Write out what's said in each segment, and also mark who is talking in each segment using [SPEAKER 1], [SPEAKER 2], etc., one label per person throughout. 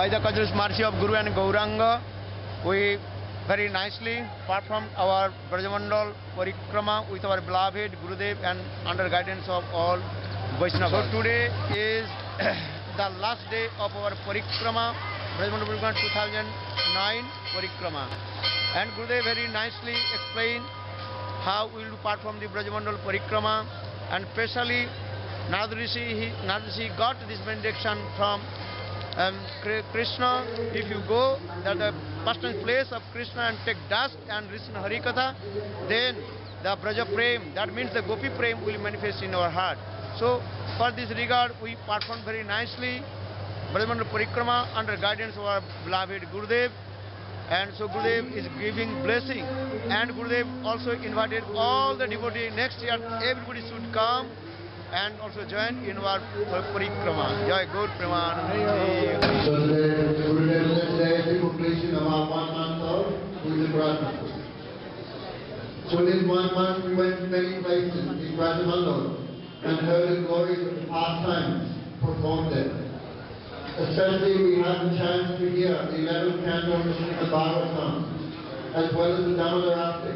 [SPEAKER 1] by the continuous mercy of Guru and Gauranga, we very nicely performed our Brajamandal Parikrama with our beloved Gurudev and under guidance of all Vaishnavas. So today is the last day of our Parikrama, Brajamandal Parikrama 2009 Parikrama. And Gurudev very nicely explained how we will perform the Brajamandal Parikrama, and especially Narad Rishi got this benediction from Krishna. If you go at the personal place of Krishna and take dust and listen Hari Katha, then the Braja Prem, that means the Gopi Prem, will manifest in our heart. So for this regard, we performed very nicely Brajamandal Parikrama under guidance of our beloved Gurudev. And so Gurudev is giving blessing, and Gurudev also invited all the devotees. Next year everybody should come and also join in our Parikrama. Jai Gaur Premanand.
[SPEAKER 2] So today Gurudev said the completion of our 1 month of Puja. So in 1 month we went to many places in Brajamandal and heard the glories of the past times performed there. Especially we had the chance to hear the 11 cantos in the Bhagavatam, as well as the Damodar Artik.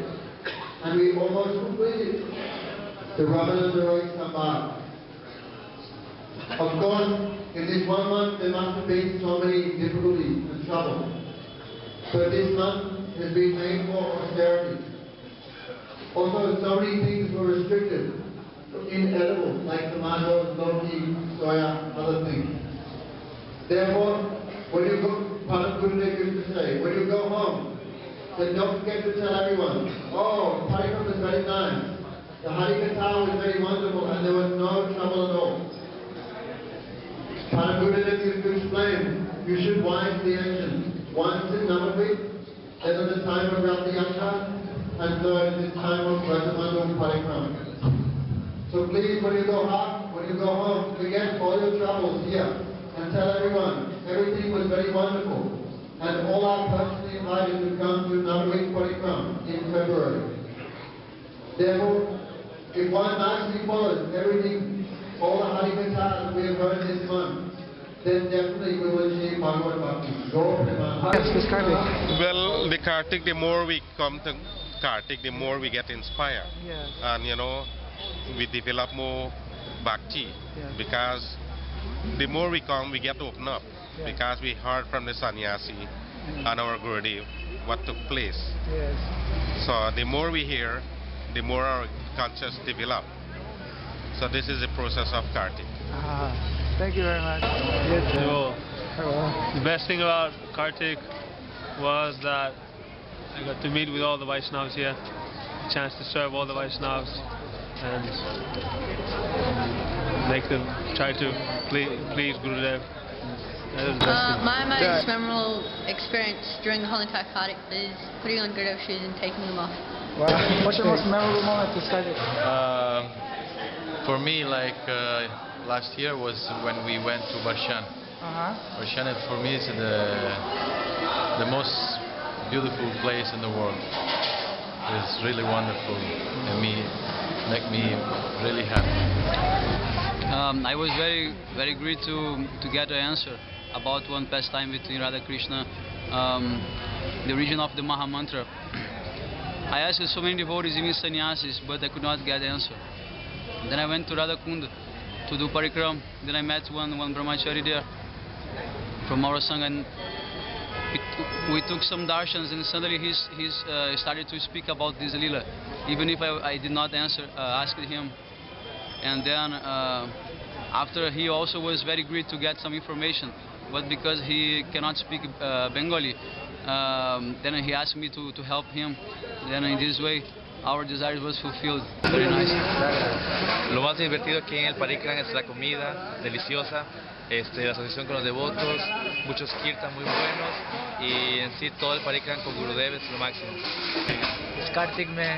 [SPEAKER 2] And we almost completed the Ramananda Roy Sambhag. Of course, in this 1 month there must have been so many difficulties and troubles. But this month has been made for austerity. Also, so many things were restricted, inedible, like tomatoes, roti, soya, other things. Therefore, when you go, Kartik Gurudev used to say, when you go home, then don't forget to tell everyone, oh, Parikrama is very nice. The Hari Katha was very wonderful and there was no trouble at all. Kartik Gurudev used to explain, you should wind the engine. Once in Navadvip, then at the time of Ratha Yatra, and third at the time of Brajamandal Parikrama. So please, when you go home, forget all your troubles here. And tell everyone, everything was very wonderful. And all are personally invited to come to Navadvip Parikrama in February. Therefore, if one nicely follows everything, all the Hari Kathas we have heard this month, then definitely we will achieve Bhagavad Bhakti.
[SPEAKER 3] Well, the Kartik, the more we come to Kartik, the more we get inspired.
[SPEAKER 4] Yes.
[SPEAKER 3] And we develop more Bhakti.
[SPEAKER 4] Yes.
[SPEAKER 3] Because the more we come, we get to open up.
[SPEAKER 4] Yes.
[SPEAKER 3] Because we heard from the sannyasi and our Gurudev what took place.
[SPEAKER 4] Yes.
[SPEAKER 3] So the more we hear, the more our conscience develop. So this is the process of Kartik.
[SPEAKER 4] Thank you very much.
[SPEAKER 5] So, the best thing about Kartik was that I got to meet with all the Vaishnavas here, a chance to serve all the Vaishnavas and make them try to please Gurudev. That was the best thing.
[SPEAKER 6] My most memorable experience during the whole entire Kartik is putting on Gurudev's shoes and taking them off.
[SPEAKER 4] Wow. What's your most memorable moment to Kartik?
[SPEAKER 7] For me, like last year was when we went to Barshan. Barshan for me is the most beautiful place in the world. It's really wonderful and make me really happy.
[SPEAKER 8] I was very great to get an answer about one pastime between Radha Krishna, the origin of the Maha Mantra. I asked so many devotees, even sannyasis, but I could not get the answer. Then I went to Radha Kund to do Parikram. Then I met one brahmachari there from our Sangha, and we took some darshans, and suddenly he started to speak about this lila, even if I did not ask him. And then after, he also was very great to get some information, but because he cannot speak Bengali, then he asked me to help him. Then in this way, our desire was fulfilled. Very nice.
[SPEAKER 9] Lo más divertido aquí en el Parikrama es la comida deliciosa, la asociación con los devotos, muchos kirtan muy buenos y en sí todo el Parikrama con Gurudev es lo máximo.
[SPEAKER 10] इस कार्तिक में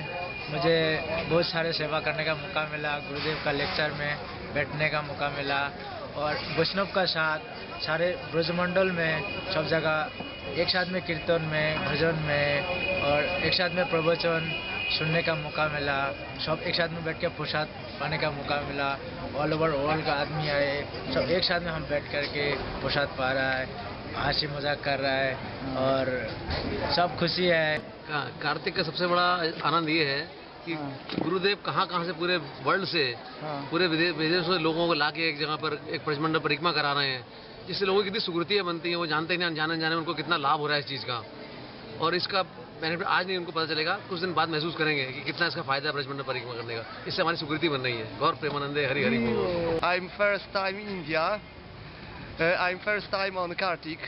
[SPEAKER 10] मुझे बहुत सारे सेवा करने का मौका मिला, गुरुदेव का लेक्चर में बैठने का मौका मिला और वैष्णव का साथ सारे ब्रजमंडल में सब जगह एक साथ में कीर्तन में, भजन में और एक साथ में प्रवचन सुनने का मौका मिला, सब एक साथ में बैठ के प्रसाद पाने का मौका मिला। ऑल ओवर वर्ल्ड का आदमी आए, सब एक साथ में हम बैठ कर के प्रसाद पा रहा है। हंसी मजाक कर रहा है और सब खुशी है।
[SPEAKER 11] कार्तिक का सबसे बड़ा आनंद ये है कि गुरुदेव कहाँ से पूरे वर्ल्ड से पूरे विदेश से लोगों को लाके एक जगह पर एक ब्रजमंडल परिक्रमा करा रहे हैं, जिससे लोगों की कितनी सुकृतियाँ बनती हैं। वो जानते ही नहीं जाने उनको कितना लाभ हो रहा है इस चीज़ का, और इसका बेनिफिट आज नहीं उनको पता चलेगा, कुछ दिन बाद महसूस करेंगे कि कितना इसका फायदा है ब्रजमंडल परिक्रमा करने का। इससे हमारी सुकृति बन रही है। गौर प्रेमानंदे, हरि हरि बोल।
[SPEAKER 12] I'm first time in India. I'm first time on Kartik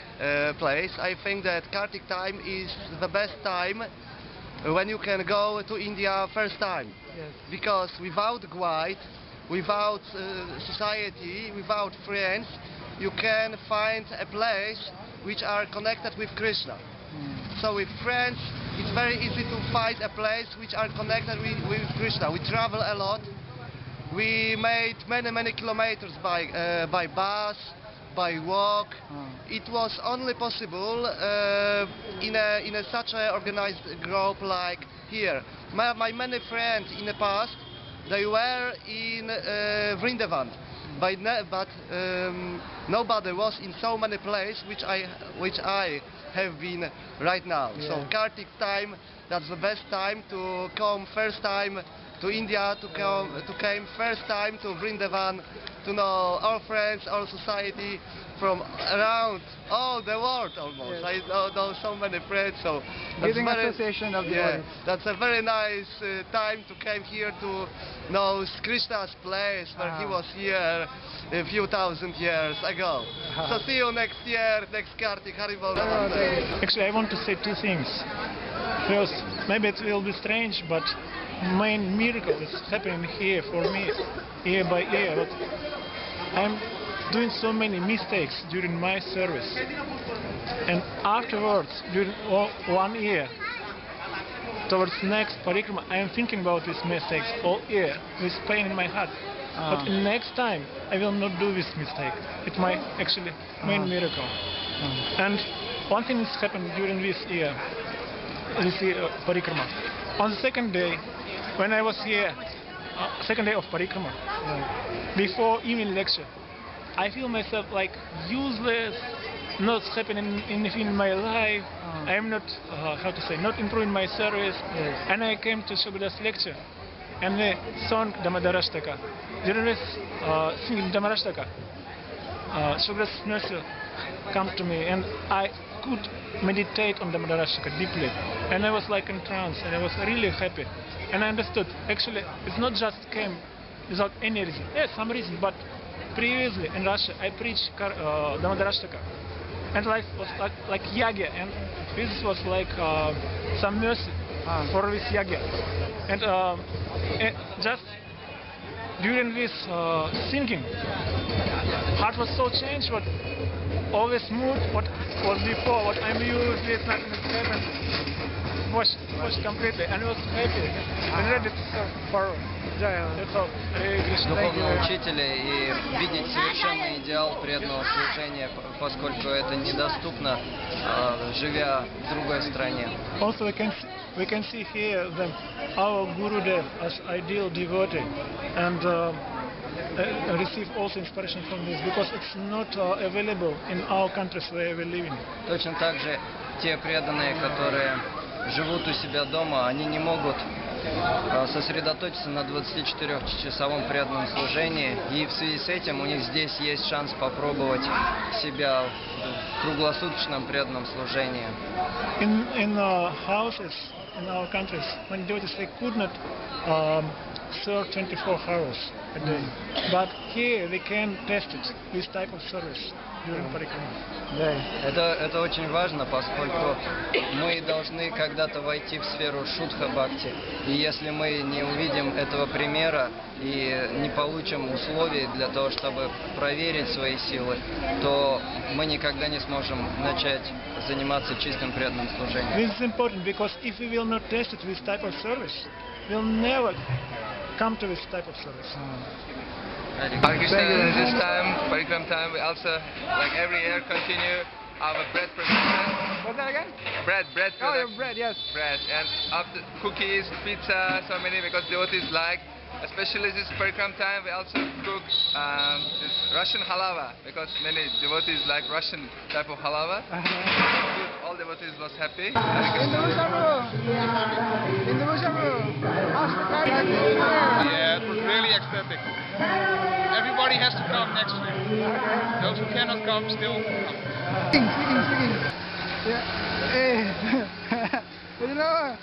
[SPEAKER 12] place. I think that Kartik time is the best time when you can go to India first time.
[SPEAKER 4] Yes.
[SPEAKER 12] Because without guide, without society, without friends, you can find a place which are connected with Krishna. So with friends, it's very easy to find a place which are connected with Krishna. We travel a lot. We made many kilometers by bus, by walk. It was only possible in such an organized group like here. My many friends in the past, they were in Vrindavan, but nobody was in so many places which I have been right now.
[SPEAKER 4] Yeah.
[SPEAKER 12] So Kartik time, that's the best time to come first time to India, to came first time to Vrindavan, to know our friends, our society from around all the world almost.
[SPEAKER 4] Yes.
[SPEAKER 12] I know so many friends, so that's
[SPEAKER 4] Giving association of the
[SPEAKER 12] yeah,
[SPEAKER 4] devotees.
[SPEAKER 12] that's a very nice time to come here to know Krishna's place where he was here a few thousand years ago. So see you next year, next Kartik Haribol.
[SPEAKER 13] Actually, I want to say two things. First, maybe it will be strange, but main miracle is happening here for me, year by year. But I'm doing so many mistakes during my service, and afterwards, during 1 year, towards next parikrama, I am thinking about these mistakes all year with pain in my heart. But next time, I will not do this mistake. It's my actually main miracle. And one thing has happened during this year parikrama. On the second day, when I was here, second day of parikrama, before evening lecture, I feel myself like useless, not happening in my life. I am not, not improving my service. And I came to Shugra's lecture, and the song Damadarashtaka. During this singing Damadarashtaka, Shugra's mercy come to me, and I could meditate on Damadarashtaka deeply. And I was like in trance, and I was really happy. And I understood, actually, it's not just came without any reason. Yes, some reason, but previously in Russia, I preached Damadarashtaka. And life was like yagya, and this was like some mercy for this yagya. And just during this singing, heart was so changed, but all this mood, what was before, what I'm used with, nothing has happened. Washed completely, and I was happy and ready to serve for
[SPEAKER 14] духовного учителя и видеть совершенный идеал преданного служения, поскольку это недоступно, живя в другой стране.
[SPEAKER 13] Also, we can see here that our Gurudev as ideal devotee, and receive also inspiration from this, because it's not available in our countries where we live in.
[SPEAKER 14] Точно так же те преданные, которые живут у себя дома, они не могут сосредоточиться на 24-часовом преданном служении, и в связи с этим у них здесь есть шанс попробовать себя в круглосуточном преданном служении.
[SPEAKER 13] In houses, in our countries, when devotees, they could not serve 24 hours a day, but here they can test it, this type of service during parikrama.
[SPEAKER 14] Это очень важно, поскольку мы должны когда-то войти в сферу шудха-бхакти. И если мы не увидим этого примера и не получим условий для того, чтобы проверить свои силы, то мы никогда не сможем начать заниматься чистым преданным служением.
[SPEAKER 13] This is important, because if we will not test it with type of service, we'll never come to this type of service.
[SPEAKER 15] Hare Krishna, this time, Parikram time, we also, like every year, continue our bread production.
[SPEAKER 4] What's that again?
[SPEAKER 15] Bread production.
[SPEAKER 4] Oh, bread, yes.
[SPEAKER 15] Bread, and after cookies, pizza, so many, because devotees like especially this Parikram time, we also cook this Russian halava because many devotees like Russian type of halava. Good, all devotees was happy.
[SPEAKER 16] Yeah, it was really ecstatic. Everybody has to come next year. Those who cannot come still come.
[SPEAKER 4] Speaking. Yeah. Hey. You know.